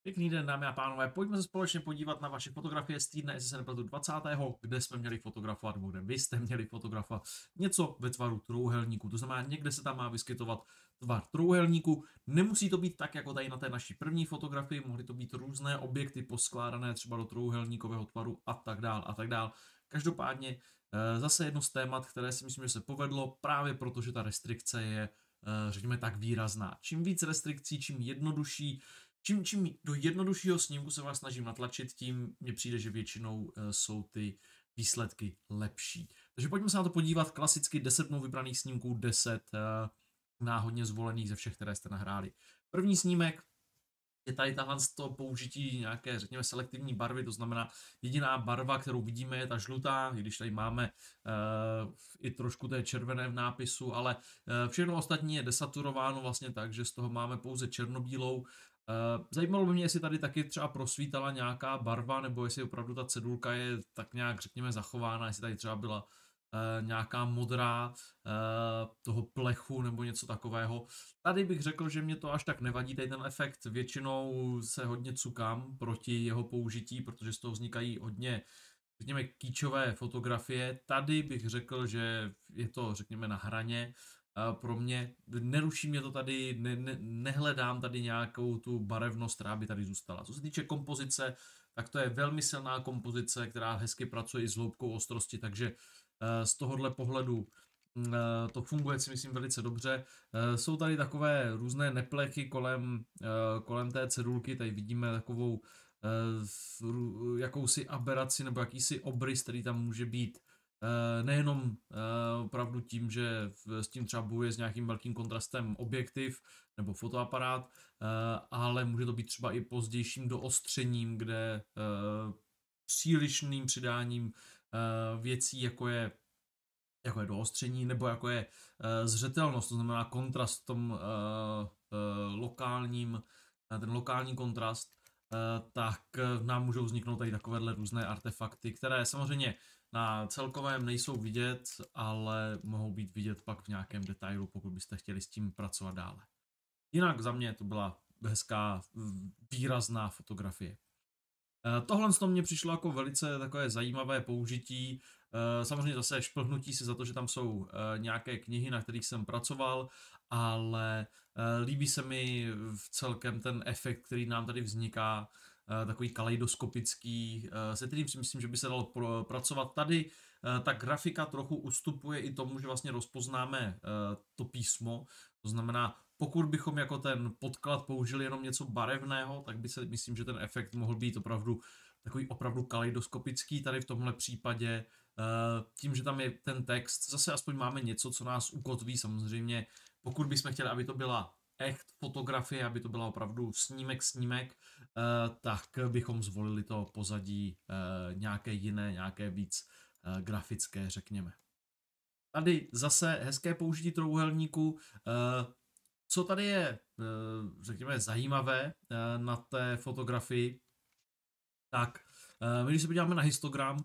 Pěkný den, dámy a pánové. Pojďme se společně podívat na vaše fotografie z týdne, jestli se nepletu 20., kde jsme měli fotografovat, nebo kde vy jste měli fotografovat něco ve tvaru trojúhelníku. To znamená, někde se tam má vyskytovat tvar trojúhelníku. Nemusí to být tak, jako tady na té naší první fotografii, mohly to být různé objekty poskládané třeba do trojúhelníkového tvaru a tak dál a tak dál. Každopádně zase jedno z témat, které si myslím, že se povedlo, právě protože ta restrikce je, řekněme tak, výrazná. Čím víc restrikcí, čím jednodušší, čím do jednoduššího snímku se vás snažím natlačit, tím mně přijde, že většinou jsou ty výsledky lepší. Takže pojďme se na to podívat. Klasicky 10 mnou vybraných snímků, 10 náhodně zvolených ze všech, které jste nahráli. První snímek je tady tahle z toho použití nějaké, řekněme, selektivní barvy, to znamená jediná barva, kterou vidíme, je ta žlutá, i když tady máme i trošku té červené v nápisu, ale všechno ostatní je desaturováno vlastně tak, že z toho máme pouze černobílou. Zajímalo by mě, jestli tady taky třeba prosvítala nějaká barva, nebo jestli opravdu ta cedulka je tak nějak, řekněme, zachována, jestli tady třeba byla nějaká modrá toho plechu nebo něco takového. Tady bych řekl, že mě to až tak nevadí, tady ten efekt. Většinou se hodně cukám proti jeho použití, protože z toho vznikají hodně, řekněme, kýčové fotografie. Tady bych řekl, že je to, řekněme, na hraně. Pro mě, neruší mě to tady, nehledám tady nějakou tu barevnost, která by tady zůstala. Co se týče kompozice, tak to je velmi silná kompozice, která hezky pracuje i s hloubkou ostrosti, takže z tohohle pohledu to funguje, si myslím, velice dobře. Jsou tady takové různé neplechy kolem té cedulky, tady vidíme takovou jakousi aberaci nebo jakýsi obrys, který tam může být nejenom opravdu tím, že s tím třeba bojuje s nějakým velkým kontrastem objektiv nebo fotoaparát, ale může to být třeba i pozdějším doostřením, kde přílišným přidáním věcí, jako je doostření, nebo jako je zřetelnost, to znamená kontrast v tom ten lokální kontrast, tak nám můžou vzniknout tady takovéhle různé artefakty, které samozřejmě na celkovém nejsou vidět, ale mohou být vidět pak v nějakém detailu, pokud byste chtěli s tím pracovat dále. Jinak za mě to byla hezká, výrazná fotografie. Tohle z toho mě přišlo jako velice takové zajímavé použití. Samozřejmě zase šplhnutí si za to, že tam jsou nějaké knihy, na kterých jsem pracoval, ale líbí se mi v celkem ten efekt, který nám tady vzniká, takový kaleidoskopický, se kterým si myslím, že by se dalo pracovat tady. Ta grafika trochu ustupuje i tomu, že vlastně rozpoznáme to písmo, to znamená, pokud bychom jako ten podklad použili jenom něco barevného, tak by se, myslím, že ten efekt mohl být opravdu takový opravdu kaleidoskopický tady v tomhle případě. Tím, že tam je ten text, zase aspoň máme něco, co nás ukotví samozřejmě. Pokud bychom chtěli, aby to byla echt fotografie, aby to byla opravdu snímek, tak bychom zvolili to pozadí nějaké jiné, nějaké víc grafické, řekněme. Tady zase hezké použití trojúhelníku. Co tady je, řekněme, zajímavé na té fotografii, tak my když se podíváme na histogram,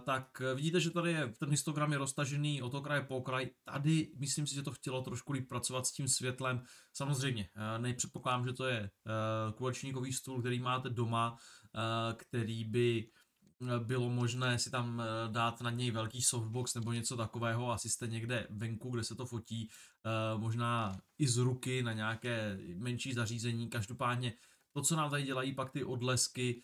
tak vidíte, že tady je, ten histogram je roztažený od okraje po okraj. Tady myslím si, že to chtělo trošku líp pracovat s tím světlem. Samozřejmě, nepředpokládám, že to je kulečníkový stůl, který máte doma, který by bylo možné si tam dát na něj velký softbox nebo něco takového, asi jste někde venku, kde se to fotí, možná i z ruky na nějaké menší zařízení. Každopádně to, co nám tady dělají pak ty odlesky,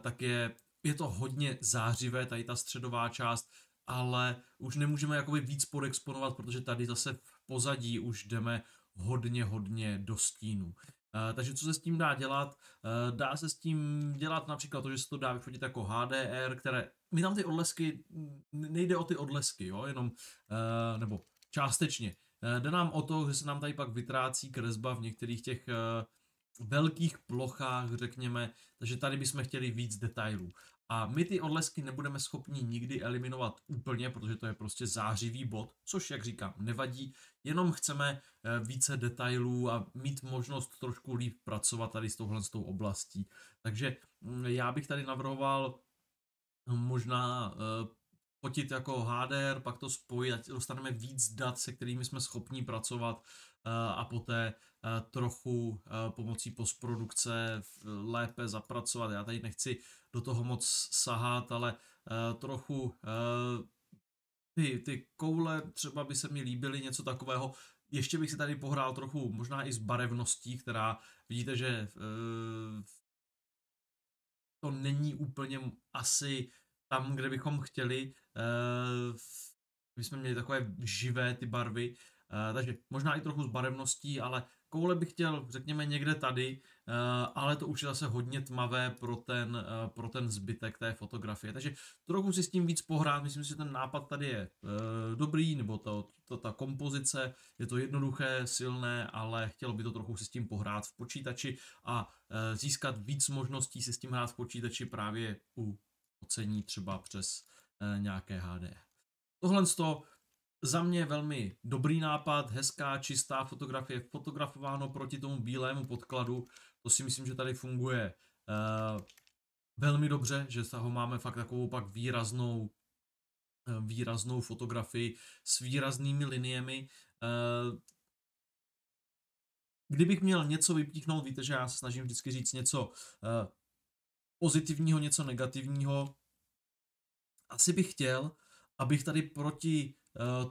tak je to hodně zářivé, tady ta středová část, ale už nemůžeme jakoby víc podexponovat, protože tady zase v pozadí už jdeme hodně do stínu. Takže co se s tím dá dělat? Dá se s tím dělat například to, že se to dá vyfotit jako HDR, které, my tam ty odlesky, nejde o ty odlesky, jo, jenom, nebo částečně. Jde nám o to, že se nám tady pak vytrácí kresba v některých těch velkých plochách, řekněme, takže tady bychom chtěli víc detailů. A my ty odlesky nebudeme schopni nikdy eliminovat úplně, protože to je prostě zářivý bod, což, jak říkám, nevadí, jenom chceme více detailů a mít možnost trošku líp pracovat tady s tou oblastí. Takže já bych tady navrhoval možná fotit jako HDR, pak to spojit, ať dostaneme víc dat, se kterými jsme schopni pracovat a poté trochu pomocí postprodukce lépe zapracovat. Já tady nechci do toho moc sahat, ale trochu ty koule třeba by se mi líbily, něco takového. Ještě bych si tady pohrál trochu možná i s barevností, která vidíte, že to není úplně asi tam, kde bychom chtěli. Bychom měli takové živé ty barvy, takže možná i trochu s barevností, ale koule bych chtěl, řekněme, někde tady, ale to už je zase hodně tmavé pro ten zbytek té fotografie. Takže trochu si s tím víc pohrát, myslím si, že ten nápad tady je dobrý, nebo ta kompozice, je to jednoduché, silné, ale chtělo by to trochu si s tím pohrát v počítači a získat víc možností si s tím hrát v počítači právě u ocení třeba přes nějaké HD. Tohle za mě velmi dobrý nápad, hezká, čistá fotografie, fotografováno proti tomu bílému podkladu. To si myslím, že tady funguje velmi dobře, že ho máme fakt takovou pak výraznou fotografii s výraznými liniemi. Kdybych měl něco vypíchnout, víte, že já se snažím vždycky říct něco pozitivního, něco negativního. Asi bych chtěl, abych tady proti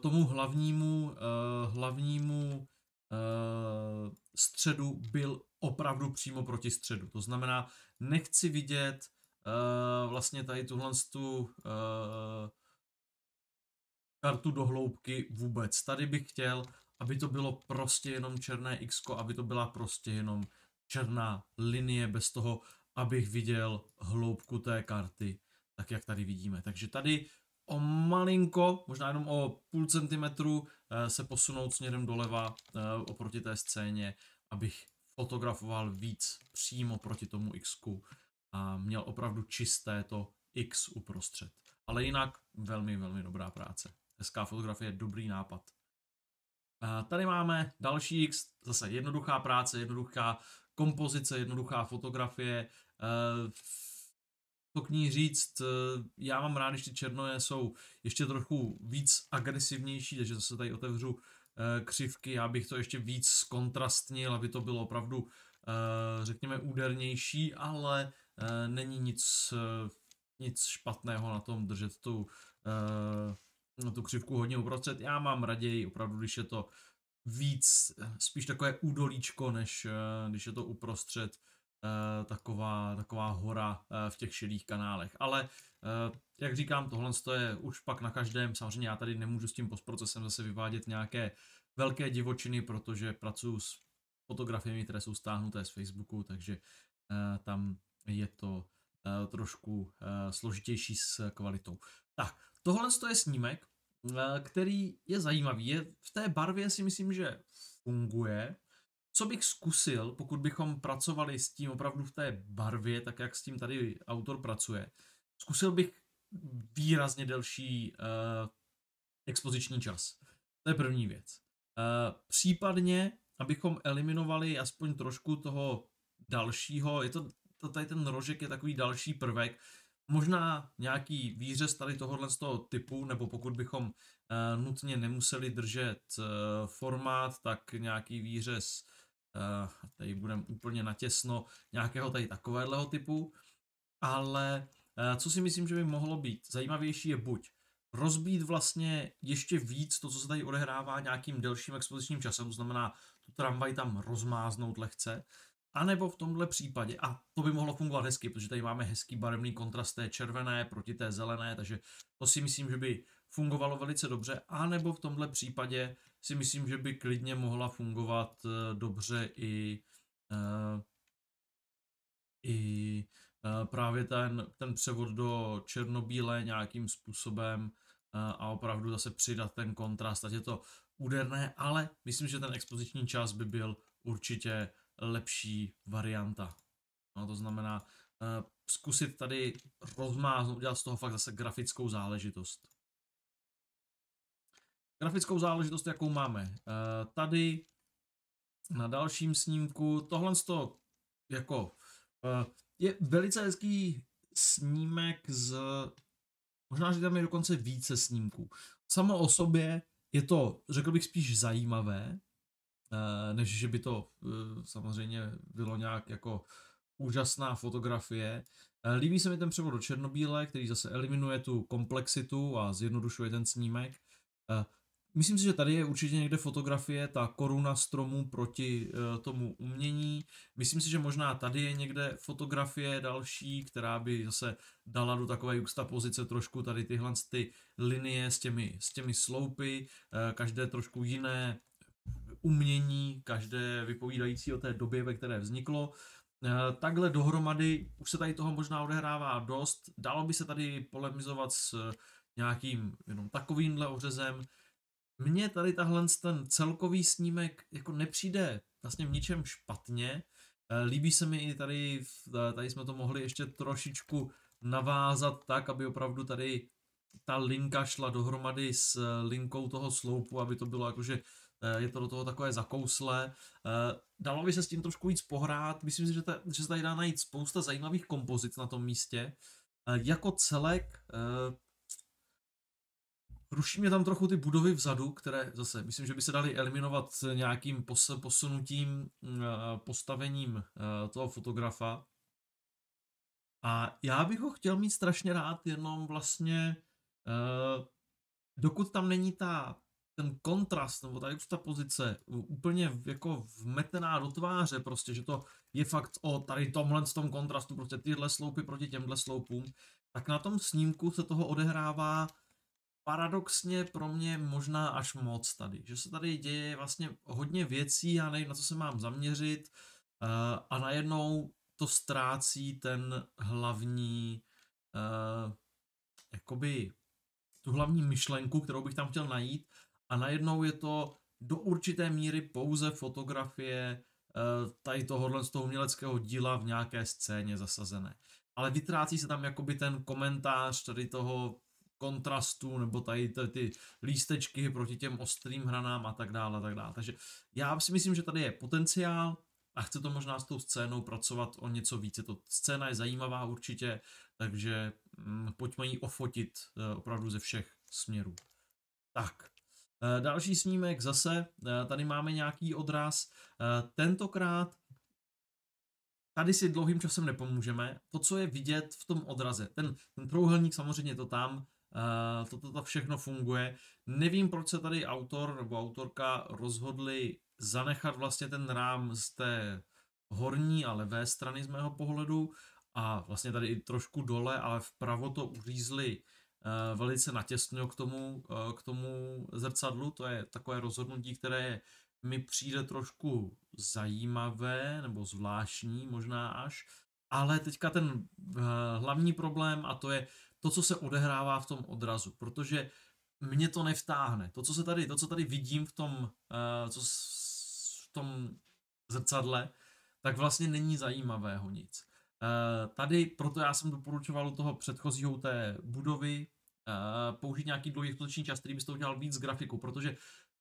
tomu hlavnímu středu byl opravdu přímo proti středu. To znamená, nechci vidět vlastně tady tuhle kartu do hloubky vůbec. Tady bych chtěl, aby to bylo prostě jenom černé X, aby to byla prostě jenom černá linie bez toho, abych viděl hloubku té karty, tak jak tady vidíme. Takže tady o malinko, možná jenom o půl centimetru se posunout směrem doleva oproti té scéně, abych fotografoval víc přímo proti tomu X a měl opravdu čisté to X uprostřed. Ale jinak velmi, velmi dobrá práce. Hezká fotografie, dobrý nápad. Tady máme další X, zase jednoduchá práce, jednoduchá kompozice, jednoduchá fotografie. To k ní říct, já mám rád, když ty černoje jsou ještě trochu víc agresivnější, takže zase tady otevřu křivky, já bych to ještě víc zkontrastnil, aby to bylo opravdu, řekněme, údernější, ale není nic špatného na tom držet tu křivku hodně uprostřed. Já mám raději opravdu, když je to víc, spíš takové údolíčko, než když je to uprostřed taková hora v těch šedých kanálech. Ale jak říkám, tohle je už pak na každém. Samozřejmě já tady nemůžu s tím postprocesem zase vyvádět nějaké velké divočiny, protože pracuji s fotografiemi, které jsou stáhnuté z Facebooku, takže tam je to trošku složitější s kvalitou. Tak, tohle je snímek, který je zajímavý. V té barvě si myslím, že funguje. Co bych zkusil, pokud bychom pracovali s tím opravdu v té barvě, tak jak s tím tady autor pracuje, zkusil bych výrazně delší expoziční čas. To je první věc. Případně, abychom eliminovali aspoň trošku toho dalšího, tady ten rožek je takový další prvek, možná nějaký výřez tady tohohle z toho typu, nebo pokud bychom nutně nemuseli držet formát, tak nějaký výřez, tady budeme úplně natěsno, nějakého tady takovéhleho typu, ale co si myslím, že by mohlo být zajímavější je buď rozbít vlastně ještě víc to, co se tady odehrává nějakým delším expozičním časem, to znamená tu tramvaj tam rozmáznout lehce, anebo v tomhle případě, a to by mohlo fungovat hezky, protože tady máme hezký barevný kontrast té červené proti té zelené, takže to si myslím, že by fungovalo velice dobře, anebo v tomhle případě si myslím, že by klidně mohla fungovat dobře i právě ten převod do černobílé nějakým způsobem a opravdu zase přidat ten kontrast, ať je to úderné, ale myslím, že ten expoziční čas by byl určitě lepší varianta. No, to znamená zkusit tady rozmáznout, udělat z toho fakt zase grafickou záležitost. Grafickou záležitost, jakou máme tady na dalším snímku, tohle jako je velice hezký snímek z Možná, že tam je dokonce více snímků. Samo o sobě je to, řekl bych, spíš zajímavé, než že by to samozřejmě bylo nějak jako úžasná fotografie. Líbí se mi ten převod do černobíle, který zase eliminuje tu komplexitu a zjednodušuje ten snímek. Myslím si, že tady je určitě někde fotografie, ta koruna stromů proti tomu umění. Myslím si, že možná tady je někde fotografie další, která by zase dala do takové juxtapozice trošku tady tyhle ty linie s těmi sloupy, každé trošku jiné umění, každé vypovídající o té době, ve které vzniklo. Takhle dohromady už se tady toho možná odehrává dost. Dalo by se tady polemizovat s nějakým jenom takovýmhle ořezem. Mně tady ten celkový snímek jako nepřijde vlastně v ničem špatně. Líbí se mi i tady jsme to mohli ještě trošičku navázat tak, aby opravdu tady ta linka šla dohromady s linkou toho sloupu, aby to bylo jakože je to do toho takové zakouslé. Dalo by se s tím trošku víc pohrát, myslím si, že se tady dá najít spousta zajímavých kompozic na tom místě. Jako celek ruší mě tam trochu ty budovy vzadu, které zase myslím, že by se daly eliminovat nějakým posunutím, postavením toho fotografa. A já bych ho chtěl mít strašně rád, jenom vlastně dokud tam není ten kontrast, nebo ta juxtapozice úplně jako vmetená do tváře, prostě, že to je fakt o tady tomhle z tom kontrastu, prostě tyhle sloupy proti těmhle sloupům, tak na tom snímku se toho odehrává paradoxně pro mě možná až moc tady, že se tady děje vlastně hodně věcí, já nevím, na co se mám zaměřit a najednou to ztrácí ten hlavní jakoby tu hlavní myšlenku, kterou bych tam chtěl najít a najednou je to do určité míry pouze fotografie tady tohohle z toho uměleckého díla v nějaké scéně zasazené. Ale vytrácí se tam jakoby ten komentář tady toho kontrastu, nebo tady ty lístečky proti těm ostrým hranám a tak dále, a tak dále. Takže já si myslím, že tady je potenciál a chce to možná s tou scénou pracovat o něco víc. Scéna je zajímavá určitě, takže pojďme ji ofotit opravdu ze všech směrů. Tak, další snímek zase, tady máme nějaký odraz, tentokrát tady si dlouhým časem nepomůžeme, to, co je vidět v tom odraze, ten trouhelník samozřejmě to tam, to všechno funguje, nevím, proč se tady autor nebo autorka rozhodli zanechat vlastně ten rám z té horní a levé strany z mého pohledu a vlastně tady i trošku dole, ale vpravo to uřízli velice natěsno k tomu zrcadlu, to je takové rozhodnutí, které mi přijde trošku zajímavé nebo zvláštní možná až, ale teďka ten hlavní problém a to je to, co se odehrává v tom odrazu, protože mě to nevtáhne. To, co tady vidím v tom zrcadle, tak vlastně není zajímavého nic. Tady, proto já jsem doporučoval u toho předchozího té budovy použít nějaký dlouhý expoziční čas, který byste udělal víc grafiku, protože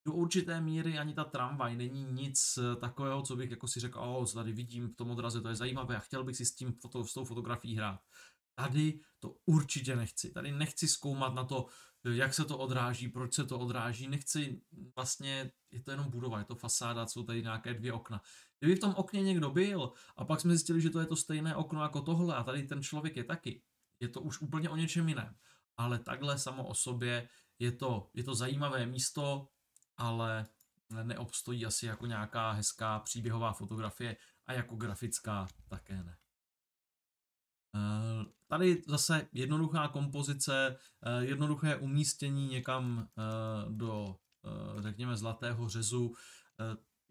do určité míry ani ta tramvaj není nic takového, co bych jako si řekl, co tady vidím v tom odraze, to je zajímavé a chtěl bych si s tou fotografií hrát. Tady to určitě nechci. Tady nechci zkoumat na to, jak se to odráží, proč se to odráží. Nechci, vlastně je to jenom budova, je to fasáda, jsou tady nějaké 2 okna. Kdyby v tom okně někdo byl a pak jsme zjistili, že to je to stejné okno jako tohle a tady ten člověk je taky, je to už úplně o něčem jiném. Ale takhle samo o sobě je to zajímavé místo, ale neobstojí asi jako nějaká hezká příběhová fotografie a jako grafická také ne. Tady zase jednoduchá kompozice, jednoduché umístění někam do, řekněme, zlatého řezu.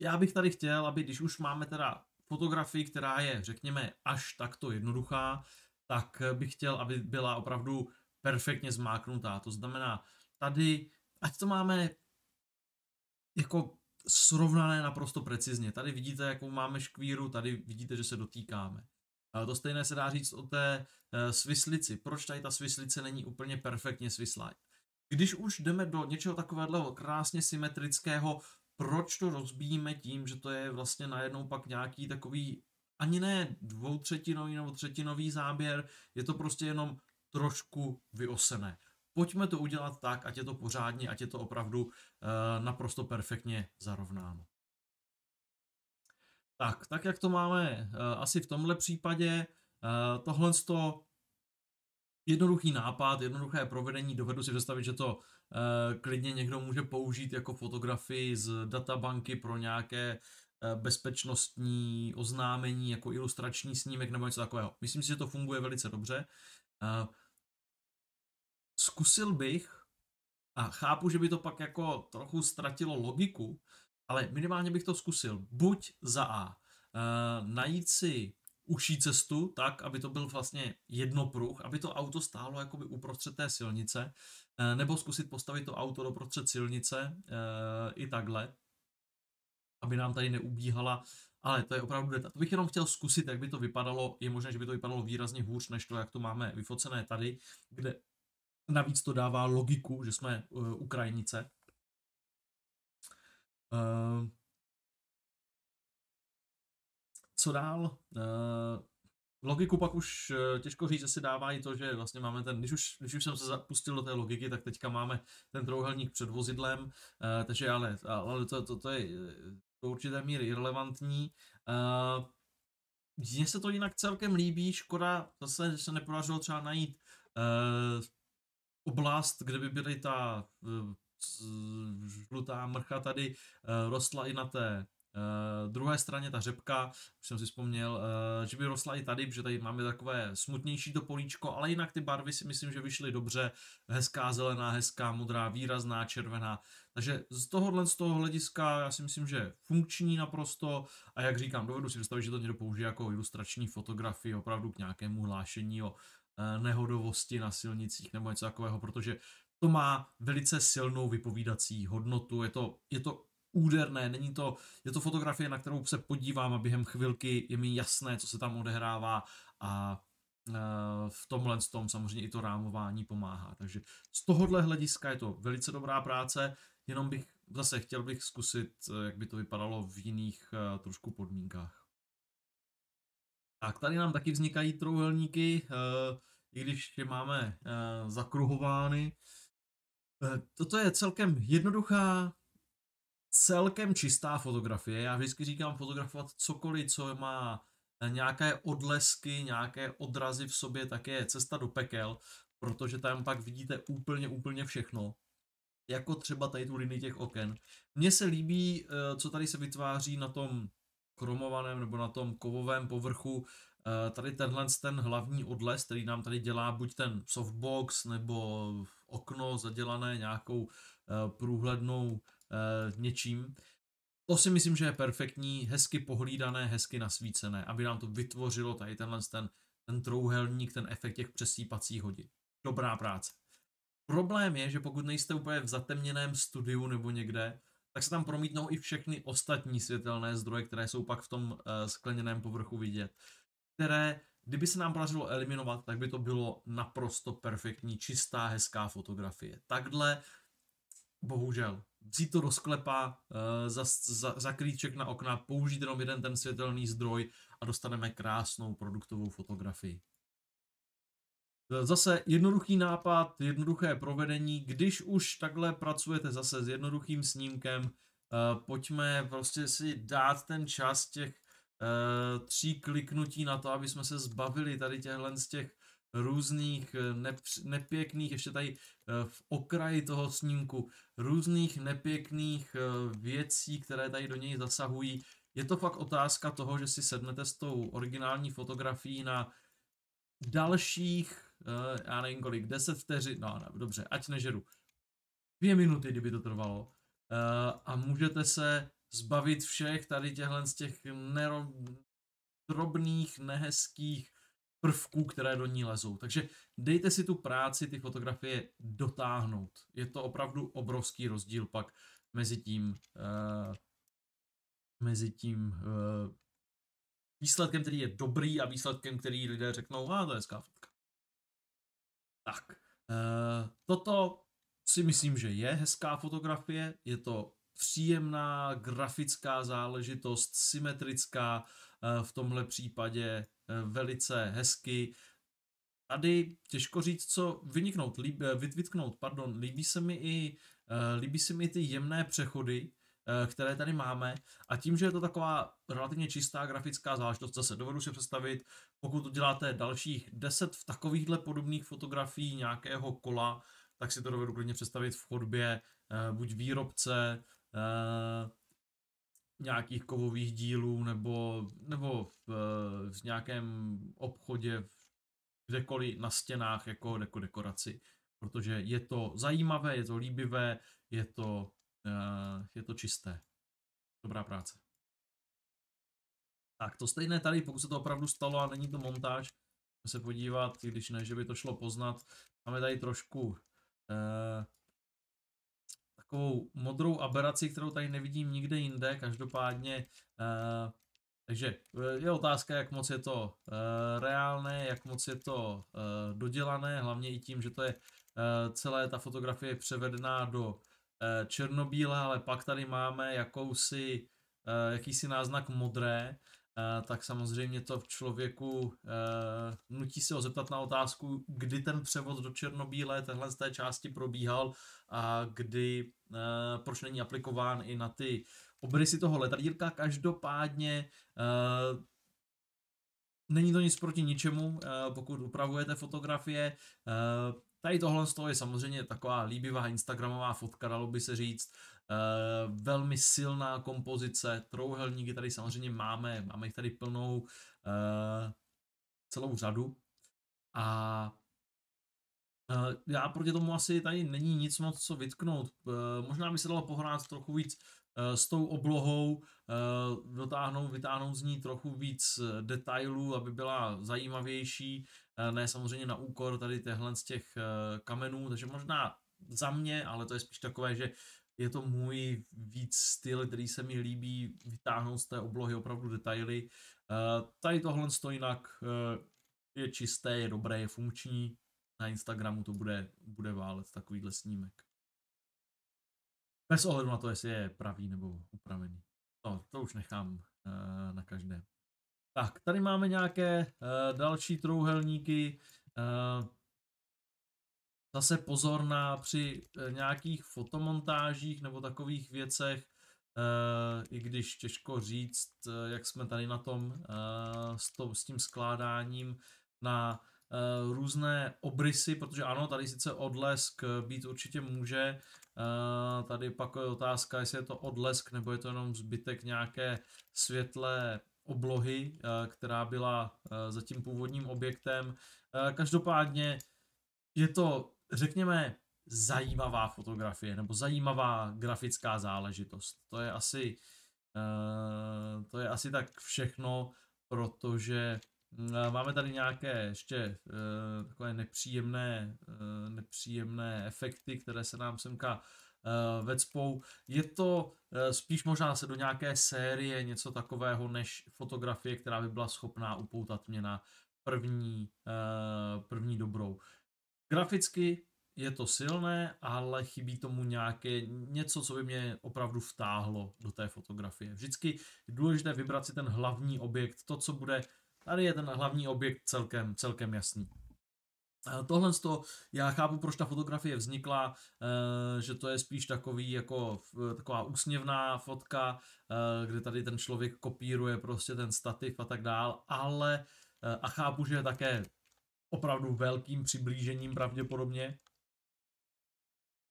Já bych tady chtěl, aby když už máme teda fotografii, která je, řekněme, až takto jednoduchá, tak bych chtěl, aby byla opravdu perfektně zmáknutá. To znamená, tady, ať to máme jako srovnané naprosto precizně. Tady vidíte, jakou máme škvíru, tady vidíte, že se dotýkáme. To stejné se dá říct o té svislici. Proč tady ta svislice není úplně perfektně svislá? Když už jdeme do něčeho takového krásně symetrického, proč to rozbíjíme tím, že to je vlastně najednou pak nějaký takový ani ne 2/3 nebo 1/3 záběr, je to prostě jenom trošku vyosené. pojďme to udělat tak, ať je to pořádně, ať je to opravdu naprosto perfektně zarovnáno. Tak jak to máme asi v tomhle případě, tohle jednoduchý nápad, jednoduché provedení, dovedu si představit, že to klidně někdo může použít jako fotografii z databanky pro nějaké bezpečnostní oznámení, jako ilustrační snímek nebo něco takového. Myslím si, že to funguje velice dobře. Zkusil bych, a chápu, že by to pak jako trochu ztratilo logiku, ale minimálně bych to zkusil. Buď za A, najít si užší cestu, tak, aby to byl vlastně jednopruh, aby to auto stálo jakoby uprostřed té silnice, nebo zkusit postavit to auto doprostřed silnice, i takhle, aby nám tady neubíhala, ale to je opravdu detail. To bych jenom chtěl zkusit, jak by to vypadalo, je možné, že by to vypadalo výrazně hůř, než to, jak to máme vyfocené tady, kde navíc to dává logiku, že jsme u krajnice. Co dál? Logiku pak už těžko říct, že si dává i to, že vlastně máme ten, když už jsem se zapustil do té logiky, tak teďka máme ten trojúhelník před vozidlem, takže ale to je do určité míry irrelevantní. Mně se to jinak celkem líbí, škoda zase, že se nepodařilo třeba najít oblast, kde by byly ta žlutá mrcha tady rostla i na té druhé straně, ta řepka, už jsem si vzpomněl, že by rostla i tady, protože tady máme takové smutnější to políčko, ale jinak ty barvy si myslím, že vyšly dobře, hezká zelená, hezká modrá, výrazná červená, takže z toho hlediska já si myslím, že funkční naprosto a jak říkám, dovedu si představit, že to někdo použije jako ilustrační fotografii opravdu k nějakému hlášení o nehodovosti na silnicích nebo něco takového, protože to má velice silnou vypovídací hodnotu, je to úderné, je to fotografie, na kterou se podívám a během chvilky je mi jasné, co se tam odehrává a v tomhle tom samozřejmě i to rámování pomáhá. Takže z tohohle hlediska je to velice dobrá práce, jenom chtěl bych zkusit, jak by to vypadalo v jiných trošku podmínkách. Tak tady nám taky vznikají trojúhelníky, i když je máme zakruhovány. Toto je celkem jednoduchá, celkem čistá fotografie. Já vždycky říkám fotografovat cokoliv, co má nějaké odlesky, nějaké odrazy v sobě, tak je cesta do pekel, protože tam pak vidíte úplně všechno. Jako třeba tady tu linii těch oken. Mně se líbí, co tady se vytváří na tom kromovaném nebo na tom kovovém povrchu, tady ten hlavní odles, který nám tady dělá buď ten softbox nebo okno zadělané nějakou průhlednou něčím. To si myslím, že je perfektní, hezky pohlídané, hezky nasvícené, aby nám to vytvořilo tady ten trojúhelník, ten efekt těch přesýpacích hodin. Dobrá práce. Problém je, že pokud nejste úplně v zatemněném studiu nebo někde, tak se tam promítnou i všechny ostatní světelné zdroje, které jsou pak v tom skleněném povrchu vidět, které, kdyby se nám podařilo eliminovat, tak by to bylo naprosto perfektní, čistá, hezká fotografie. Takhle, bohužel, vzít to do sklepa, zakrýt všechna okna, použít jenom jeden ten světelný zdroj a dostaneme krásnou produktovou fotografii. Zase jednoduchý nápad, jednoduché provedení, když už takhle pracujete zase s jednoduchým snímkem, pojďme prostě si dát ten čas těch 3 kliknutí na to, aby jsme se zbavili tady z těch různých nepěkných, ještě tady v okraji toho snímku, různých nepěkných věcí, které tady do něj zasahují. Je to fakt otázka toho, že si sednete s tou originální fotografií na dalších, já nevím kolik, 10 vteřin, no dobře, ať nežeru, 2 minuty, kdyby to trvalo, a můžete se zbavit všech tady z těch drobných, nehezkých prvků, které do ní lezou. Takže dejte si tu práci, ty fotografie dotáhnout. Je to opravdu obrovský rozdíl pak mezi tím výsledkem, který je dobrý, a výsledkem, který lidé řeknou, to je hezká fotka. Tak, toto si myslím, že je hezká fotografie, je to příjemná grafická záležitost, symetrická, v tomhle případě velice hezky. tady těžko říct, co vytknout, pardon. Líbí se mi i ty jemné přechody, které tady máme, a tím, že je to taková relativně čistá grafická záležitost, zase dovedu si představit, pokud uděláte dalších 10 v takovýchhle podobných fotografií nějakého kola, tak si to dovedu klidně představit v chodbě buď výrobce, nějakých kovových dílů, nebo v nějakém obchodě, kdekoliv na stěnách jako dekoraci. Protože je to zajímavé, je to líbivé, je to čisté. Dobrá práce. Tak to stejné tady, pokud se to opravdu stalo a není to montáž, se podívat, když ne, že by to šlo poznat. Máme tady trošku takovou modrou aberaci, kterou tady nevidím nikde jinde, každopádně. Takže je otázka, jak moc je to reálné, jak moc je to dodělané, hlavně i tím, že to je celé ta fotografie převedená do černobíle, ale pak tady máme jakýsi náznak modré, tak samozřejmě to v člověku nutí se ho zeptat na otázku, kdy ten převod do černobílé téhle z té části probíhal a proč není aplikován i na ty obrysy toho letadýrka. Každopádně není to nic proti ničemu, pokud upravujete fotografie. Tady tohle je samozřejmě taková líbivá instagramová fotka, dalo by se říct. Velmi silná kompozice, trouhelníky tady samozřejmě máme jich tady plnou, celou řadu. A já proti tomu asi tady není nic moc co vytknout. Možná by se dalo pohrát trochu víc s tou oblohou, vytáhnout z ní trochu víc detailů, aby byla zajímavější, ne samozřejmě na úkor tady z těch kamenů, takže možná za mě, ale to je spíš takové, že je to můj víc styl, který se mi líbí, vytáhnout z té oblohy opravdu detaily. Tady tohle jinak je čisté, je dobré, je funkční. Na Instagramu to bude válet takovýhle snímek. Bez ohledu na to, jestli je pravý nebo upravený. To už nechám na každé. Tak, tady máme nějaké další trouhelníky. Zase pozor při nějakých fotomontážích nebo takových věcech, i když těžko říct, jak jsme tady na tom s tím skládáním na různé obrysy, protože ano, tady sice odlesk být určitě může, tady pak je otázka, jestli je to odlesk nebo je to jenom zbytek nějaké světlé oblohy, která byla za tím původním objektem. Každopádně je to, řekněme, zajímavá fotografie nebo zajímavá grafická záležitost. To je asi tak všechno, protože máme tady nějaké ještě takové nepříjemné efekty, které se nám semka vecpou. Je to spíš možná se do nějaké série něco takového, než fotografie, která by byla schopná upoutat mě na první dobrou. Graficky je to silné, ale chybí tomu něco, co by mě opravdu vtáhlo do té fotografie. Vždycky je důležité vybrat si ten hlavní objekt, to, co bude. Tady je ten hlavní objekt celkem jasný. Tohle já chápu, proč ta fotografie vznikla, že to je spíš taková úsměvná fotka, kde tady ten člověk kopíruje prostě ten stativ a tak dál, ale a chápu, že je také opravdu velkým přiblížením pravděpodobně.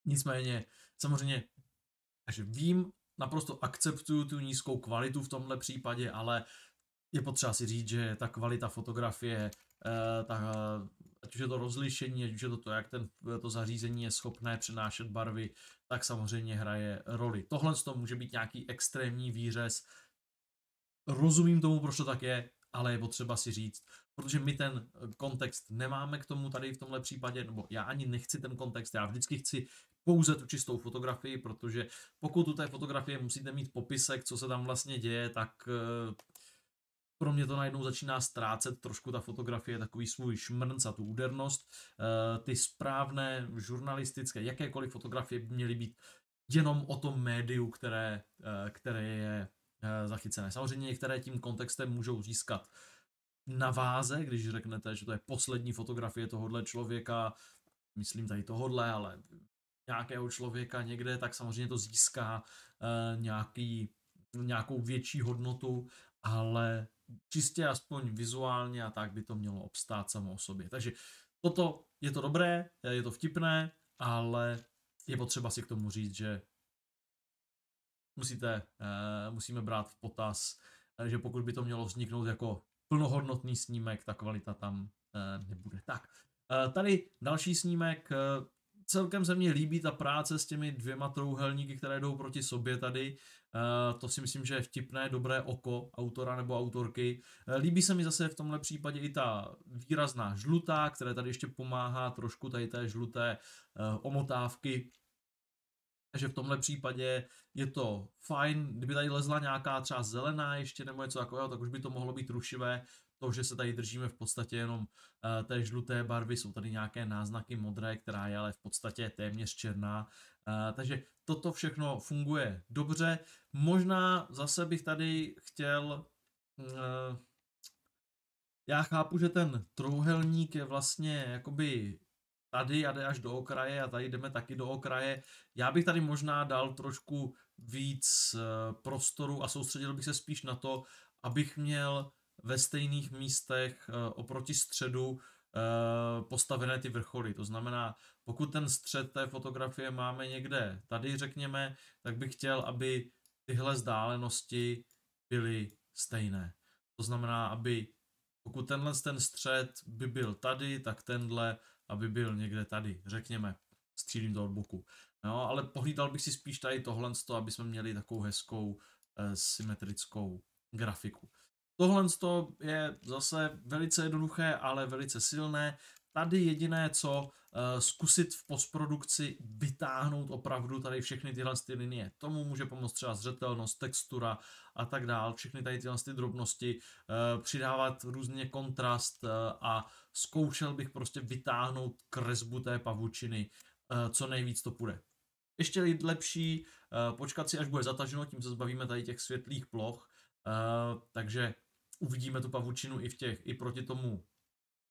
Nicméně, samozřejmě, takže vím, naprosto akceptuju tu nízkou kvalitu v tomhle případě, ale je potřeba si říct, že ta kvalita fotografie, ať už je to rozlišení, ať už je to jak to zařízení je schopné přenášet barvy, tak samozřejmě hraje roli. Tohle může být nějaký extrémní výřez. Rozumím tomu, proč to tak je, ale je potřeba si říct, protože my ten kontext nemáme k tomu tady v tomhle případě, nebo já ani nechci ten kontext, já vždycky chci pouze tu čistou fotografii, protože pokud u té fotografie musíte mít popisek, co se tam vlastně děje, tak pro mě to najednou začíná ztrácet trošku ta fotografie, takový svůj šmrnc a tu údernost. Ty správné žurnalistické, jakékoliv fotografie by měly být jenom o tom médiu, které je zachycené. Samozřejmě některé tím kontextem můžou získat na váze, když řeknete, že to je poslední fotografie tohohle člověka, myslím tady tohodle, ale nějakého člověka někde, tak samozřejmě to získá nějakou větší hodnotu, ale čistě aspoň vizuálně a tak by to mělo obstát samo o sobě. Takže toto je to dobré, je to vtipné, ale je potřeba si k tomu říct, že musíme brát v potaz, že pokud by to mělo vzniknout jako plnohodnotný snímek, ta kvalita tam nebude. Tak, tady další snímek. Celkem se mně líbí ta práce s těmi dvěma trouhelníky, které jdou proti sobě tady. To si myslím, že je vtipné, dobré oko autora nebo autorky. Líbí se mi zase v tomhle případě i ta výrazná žlutá, které tady ještě pomáhá trošku tady té žluté omotávky. Takže v tomhle případě je to fajn, kdyby tady lezla nějaká třeba zelená ještě nebo něco takového, tak už by to mohlo být rušivé. To, že se tady držíme v podstatě jenom té žluté barvy, jsou tady nějaké náznaky modré, která je ale v podstatě téměř černá. Takže toto všechno funguje dobře. Možná zase bych tady chtěl... Já chápu, že ten trouhelník je vlastně jakoby tady a jde až do okraje a tady jdeme taky do okraje. Já bych tady možná dal trošku víc prostoru a soustředil bych se spíš na to, abych měl ve stejných místech oproti středu postavené ty vrcholy. To znamená, pokud ten střed té fotografie máme někde tady, řekněme, tak bych chtěl, aby tyhle vzdálenosti byly stejné. To znamená, aby pokud ten střed by byl tady, tak tenhle, aby byl někde tady, řekněme, střílím to od boku. No, ale pohlídal bych si spíš tady tohle, aby jsme měli takovou hezkou symetrickou grafiku. Tohle je zase velice jednoduché, ale velice silné. Tady jediné co, zkusit v postprodukci vytáhnout opravdu tady všechny tyhle linie. Tomu může pomoct třeba zřetelnost, textura a tak dál. Všechny tady tyhle drobnosti, přidávat různě kontrast a zkoušel bych prostě vytáhnout kresbu té pavučiny, co nejvíc to půjde. Ještě lepší počkat si, až bude zataženo, tím se zbavíme tady těch světlých ploch, takže uvidíme tu pavučinu i proti tomu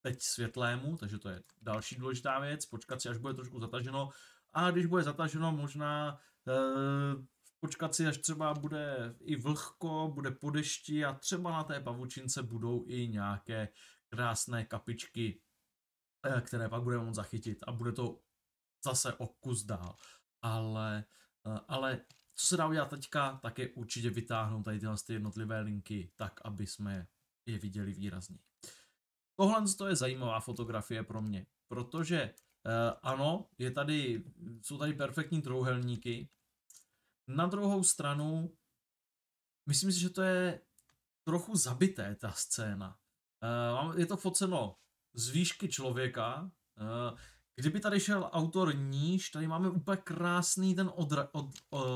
teď světlému, takže to je další důležitá věc, počkat si, až bude trošku zataženo, a když bude zataženo, možná počkat si, až třeba bude i vlhko, bude po dešti a třeba na té pavučince budou i nějaké krásné kapičky, které pak budeme moct zachytit a bude to zase o kus dál. Ale co se dá udělat teďka, tak je určitě vytáhnout tady tyhle jednotlivé linky tak, aby jsme je viděli výrazně. Tohle je zajímavá fotografie pro mě, protože ano, jsou tady perfektní trouhelníky. Na druhou stranu, myslím si, že to je trochu zabité, ta scéna. Je to foceno z výšky člověka. Kdyby tady šel autor níž, tady máme úplně krásný ten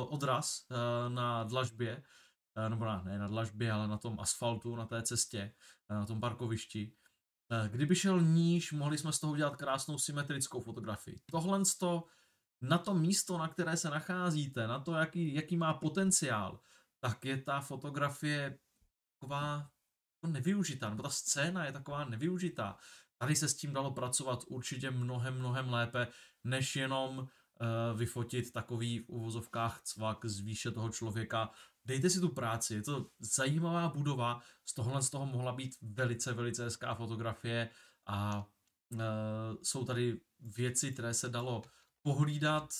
odraz na dlažbě, nebo ne na dlažbě, ale na tom asfaltu, na té cestě, na tom parkovišti. Kdyby šel níž, mohli jsme z toho udělat krásnou symetrickou fotografii. Tohle na to místo, na které se nacházíte, na to, jaký má potenciál, tak je ta fotografie taková nevyužitá, nebo ta scéna je taková nevyužitá. Tady se s tím dalo pracovat určitě mnohem lépe, než jenom vyfotit takový v uvozovkách cvak z výše toho člověka. Dejte si tu práci, je to zajímavá budova, z toho mohla být velice hezká fotografie a jsou tady věci, které se dalo pohlídat,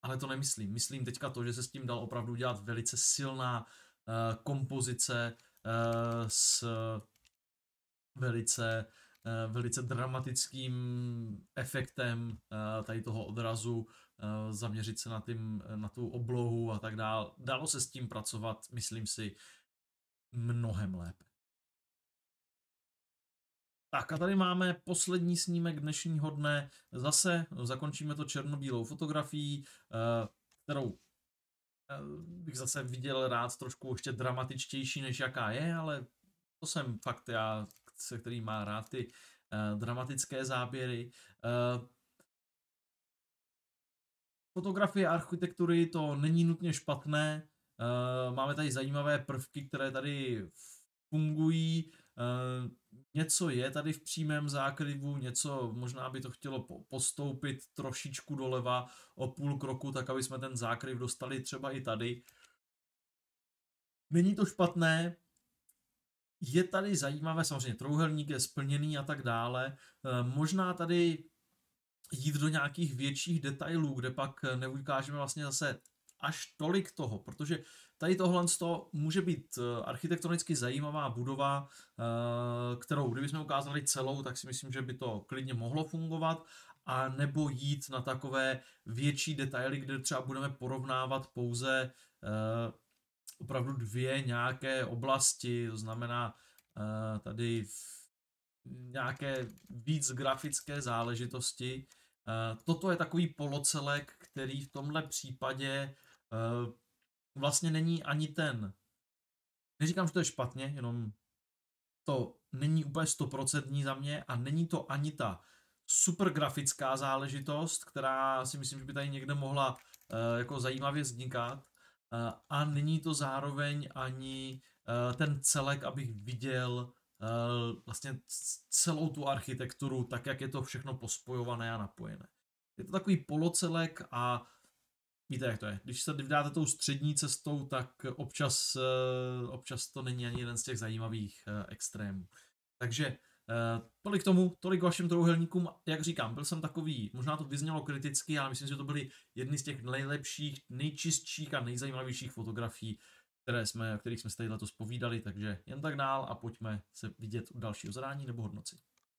ale to nemyslím. Myslím teďka to, že se s tím dal opravdu dělat velice silná kompozice s velice dramatickým efektem tady toho odrazu, zaměřit se na tu oblohu a tak dále. Dalo se s tím pracovat, myslím si, mnohem lépe. Tak a tady máme poslední snímek dnešního dne. Zase zakončíme to černobílou fotografií, kterou bych zase viděl rád trošku ještě dramatičtější, než jaká je, ale to jsem fakt já, který má rád ty dramatické záběry. Fotografie architektury to není nutně špatné, máme tady zajímavé prvky, které tady fungují, Něco je tady v přímém zákryvu, něco možná by to chtělo postoupit trošičku doleva o půl kroku, tak aby jsme ten zákryv dostali třeba i tady. Není to špatné, je tady zajímavé, samozřejmě trojúhelník je splněný a tak dále. Možná tady jít do nějakých větších detailů, kde pak neukážeme vlastně zase až tolik toho, protože tady tohle může být architektonicky zajímavá budova, kterou kdybychom ukázali celou, tak si myslím, že by to klidně mohlo fungovat, a nebo jít na takové větší detaily, kde třeba budeme porovnávat pouze opravdu dvě nějaké oblasti, to znamená tady nějaké víc grafické záležitosti. Toto je takový polocelek, který v tomhle případě vlastně není ani ten, neříkám, že to je špatně, jenom to není úplně 100% za mě a není to ani ta super grafická záležitost, která si myslím, že by tady někde mohla jako zajímavě vznikat, a není to zároveň ani ten celek, abych viděl vlastně celou tu architekturu, tak jak je to všechno pospojované a napojené. Je to takový polocelek a víte, jak to je. Když se vydáte tou střední cestou, tak občas to není ani jeden z těch zajímavých extrémů. Takže tolik tomu, tolik vašim trojúhelníkům. Jak říkám, byl jsem takový, možná to vyznělo kriticky, ale myslím, že to byly jedny z těch nejlepších, nejčistších a nejzajímavějších fotografií, o kterých jsme se tady letos povídali, takže jen tak dál a pojďme se vidět u dalšího zadání nebo hodnocení.